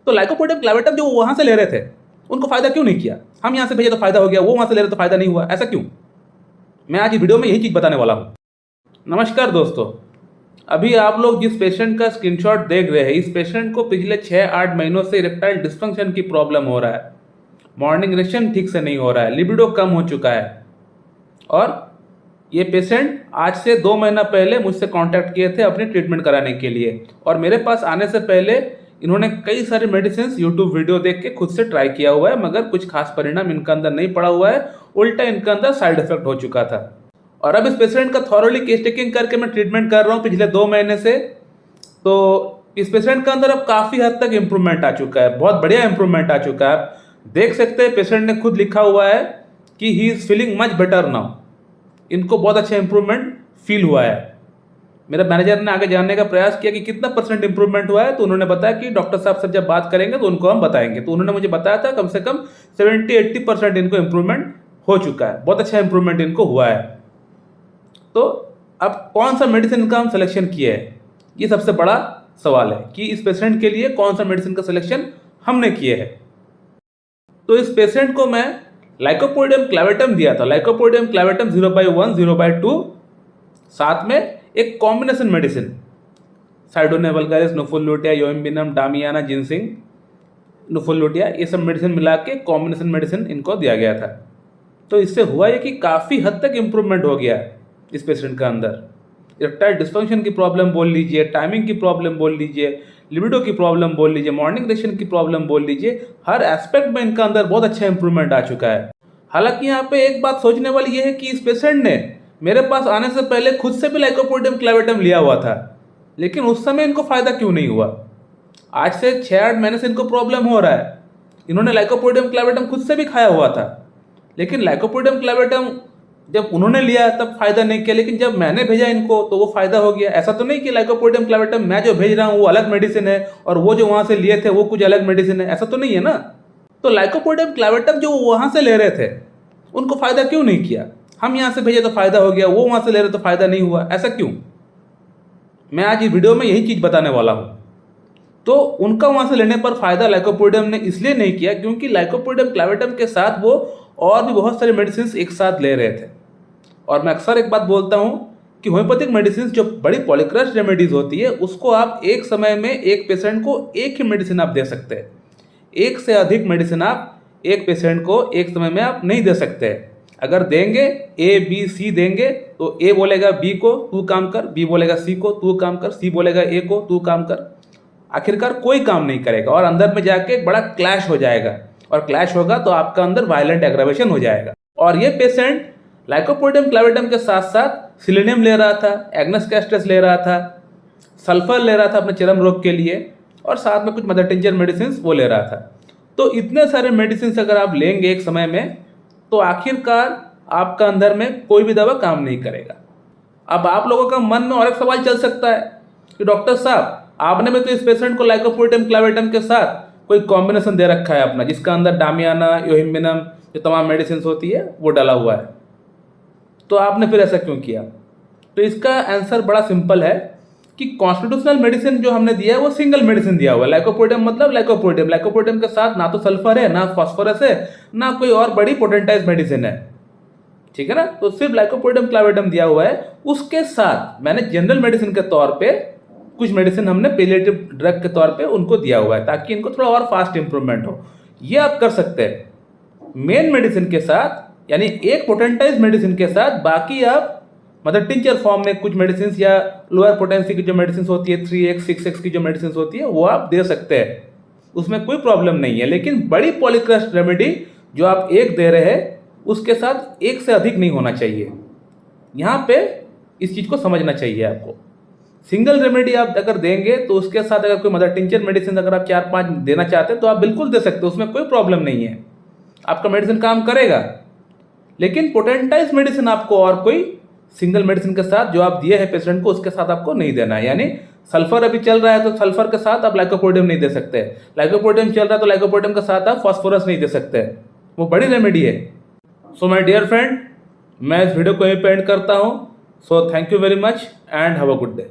तो lycopodium clavatum जो वहाँ से ले रहे थे उनको फ़ायदा क्यों नहीं किया? हम यहाँ से भेजे तो फ़ायदा हो गया, वो वहाँ से ले रहे तो फ़ायदा नहीं हुआ, ऐसा क्यों? मैं आज वीडियो में यही चीज़ बताने वाला हूँ। नमस्कार दोस्तों, अभी आप लोग जिस पेशेंट का स्क्रीनशॉट देख रहे हैं, इस पेशेंट को पिछले 6-8 महीनों से इरेक्टाइल डिस्फंक्शन की प्रॉब्लम हो रहा है। मॉर्निंग इरेक्शन ठीक से नहीं हो रहा है, लिबिडो कम हो चुका है। और ये पेशेंट आज से 2 महीना पहले मुझसे कांटेक्ट किए थे अपनी ट्रीटमेंट कराने के लिए, और मेरे पास आने से पहले इन्होंने कई सारी मेडिसिन यूट्यूब वीडियो देख के खुद से ट्राई किया हुआ है, मगर कुछ खास परिणाम इनका अंदर नहीं पड़ा हुआ है, उल्टा इनका अंदर साइड इफेक्ट हो चुका था। और अब इस पेशेंट का थॉरोली केस टेकिंग करके मैं ट्रीटमेंट कर रहा हूँ पिछले 2 महीने से। तो इस पेशेंट का अंदर अब काफ़ी हद तक इम्प्रूवमेंट आ चुका है, बहुत बढ़िया इम्प्रूवमेंट आ चुका है। आप देख सकते हैं पेशेंट ने खुद लिखा हुआ है कि he is feeling much better now. इनको बहुत अच्छा इम्प्रूवमेंट फील हुआ है। मेरे मैनेजर ने आगे जानने का प्रयास किया कि कितना % इम्प्रूवमेंट हुआ है, तो उन्होंने बताया कि डॉक्टर साहब से जब बात करेंगे तो उनको हम बताएंगे। तो उन्होंने मुझे बताया था कम से कम 70-80% इनको इम्प्रूवमेंट हो चुका है, बहुत अच्छा इम्प्रूवमेंट इनको हुआ है। तो अब कौन सा मेडिसिन का हम सिलेक्शन किए हैं, ये सबसे बड़ा सवाल है कि इस पेशेंट के लिए कौन सा मेडिसिन का सिलेक्शन हमने किए है। तो इस पेशेंट को मैं लाइकोपोडियम क्लैवेटम दिया था, लाइकोपोडियम क्लैवेटम 0/1 0/2, साथ में एक कॉम्बिनेशन मेडिसिन साइडोनिया वल्गारिस, नुफुलुटिया, योइम्बिनम, डामियाना, जिनसिंग, नुफुलुटिया, ये सब मेडिसिन मिला के कॉम्बिनेशन मेडिसिन इनको दिया गया था। तो इससे हुआ ये कि काफ़ी हद तक इम्प्रूवमेंट हो गया इस पेशेंट का अंदर। इरेक्टाइल डिस्फंक्शन की प्रॉब्लम बोल लीजिए, टाइमिंग की प्रॉब्लम बोल लीजिए, लिबिडो की प्रॉब्लम बोल लीजिए, मॉर्निंग इरेक्शन की प्रॉब्लम बोल लीजिए, हर एस्पेक्ट में इनका अंदर बहुत अच्छा इंप्रूवमेंट आ चुका है। हालांकि यहाँ पे एक बात सोचने वाली ये है कि इस पेशेंट ने मेरे पास आने से पहले खुद से भी लाइकोपोडियम क्लैवेटम लिया हुआ था, लेकिन उस समय इनको फ़ायदा क्यों नहीं हुआ? आज से 6-8 महीने से इनको प्रॉब्लम हो रहा है। इन्होंने लाइकोपोडियम क्लैवेटम खुद से भी खाया हुआ था, लेकिन लाइकोपोडियम क्लैवेटम जब उन्होंने लिया तब फायदा नहीं किया, लेकिन जब मैंने भेजा इनको तो वो फायदा हो गया। ऐसा तो नहीं कि लाइकोपोडियम क्लैवेटम मैं जो भेज रहा हूँ वो अलग मेडिसिन है और वो जो वहाँ से लिए थे वो कुछ अलग मेडिसिन है, ऐसा तो नहीं है ना। तो लाइकोपोडियम क्लैवेटम जो वहाँ से ले रहे थे उनको फायदा क्यों नहीं किया? हम यहाँ से भेजे तो फायदा हो गया, वो वहाँ से ले रहे तो फायदा नहीं हुआ, ऐसा क्यों? मैं आज इस वीडियो में यही चीज़ बताने वाला हूँ। तो उनका वहाँ से लेने पर फायदा लाइकोपोडियम ने इसलिए नहीं किया क्योंकि लाइकोपोडियम क्लैवेटम के साथ वो और भी बहुत सारे मेडिसिन एक साथ ले रहे थे। और मैं अक्सर एक बात बोलता हूँ कि होम्योपैथिक मेडिसिन जो बड़ी पॉलीक्रश रेमेडीज होती है उसको आप एक समय में एक पेशेंट को एक ही मेडिसिन आप दे सकते हैं। एक से अधिक मेडिसिन आप एक पेशेंट को एक समय में आप नहीं दे सकते। अगर देंगे A, B, C देंगे तो A बोलेगा B को तू काम कर, B बोलेगा C को तू काम कर, C बोलेगा A को तू काम कर। आखिरकार कोई काम नहीं करेगा और अंदर में जाके एक बड़ा क्लैश हो जाएगा, और क्लैश होगा तो आपका अंदर वायलेंट एग्रावेशन हो जाएगा। और ये पेशेंट लाइकोपोडियम क्लैवेटम के साथ साथ सिलेनियम ले रहा था, एग्नस कैस्टस ले रहा था, सल्फर ले रहा था अपने चर्म रोग के लिए, और साथ में कुछ मदर टिंचर मेडिसिन वो ले रहा था। तो इतने सारे मेडिसिन अगर आप लेंगे एक समय में तो आखिरकार आपका अंदर में कोई भी दवा काम नहीं करेगा। अब आप लोगों का मन में और एक सवाल चल सकता है कि डॉक्टर साहब आपने भी तो इस पेशेंट को लाइकोपोडियम क्लैवेटम के साथ कोई कॉम्बिनेशन दे रखा है अपना, जिसका अंदर डामियाना, योहिम्बिनम, जो तमाम मेडिसिन होती है वो डाला हुआ है, तो आपने फिर ऐसा क्यों किया? तो इसका आंसर बड़ा सिंपल है कि कॉन्स्टिट्यूशनल मेडिसिन जो हमने दिया है वो सिंगल मेडिसिन दिया हुआ है। लाइकोपोडियम मतलब लाइकोपोडियम, लाइकोपोडियम के साथ ना तो सल्फर है, ना फॉस्फोरस है, ना कोई और बड़ी पोटेंटाइज मेडिसिन है, ठीक है ना। तो सिर्फ लाइकोपोडियम क्लैवेटम दिया हुआ है। उसके साथ मैंने जनरल मेडिसिन के तौर पे कुछ मेडिसिन हमने पेलिएटिव ड्रग के तौर पे उनको दिया हुआ है ताकि इनको थोड़ा और फास्ट इंप्रूवमेंट हो। ये आप कर सकते हैं मेन मेडिसिन के साथ, यानी एक पोटेंटाइज मेडिसिन के साथ बाकी आप मदर टिंचर फॉर्म में कुछ मेडिसिन या लोअर पोटेंसी की जो मेडिसिन होती है 3x 6x की जो मेडिसिन होती है वो आप दे सकते हैं, उसमें कोई प्रॉब्लम नहीं है। लेकिन बड़ी पॉलीक्रश रेमेडी जो आप एक दे रहे हैं उसके साथ एक से अधिक नहीं होना चाहिए। यहाँ पे इस चीज़ को समझना चाहिए आपको। सिंगल रेमेडी आप अगर देंगे तो उसके साथ अगर कोई मदर टिंचर मेडिसिन अगर आप 4-5 देना चाहते हैं तो आप बिल्कुल दे सकते हो, उसमें कोई प्रॉब्लम नहीं है, आपका मेडिसिन काम करेगा। लेकिन पोटेंटाइज मेडिसिन आपको और कोई सिंगल मेडिसिन के साथ जो आप दिए हैं पेशेंट को उसके साथ आपको नहीं देना है। यानी सल्फर अभी चल रहा है तो सल्फर के साथ आप लाइकोपोडियम नहीं दे सकते, लाइकोपोडियम चल रहा है तो लाइकोपोडियम के साथ आप फॉस्फोरस नहीं दे सकते, वो बड़ी रेमेडी है। सो माय डियर फ्रेंड, मैं इस वीडियो को यहीं पे एंड करता हूँ। So thank you very much and have a good day.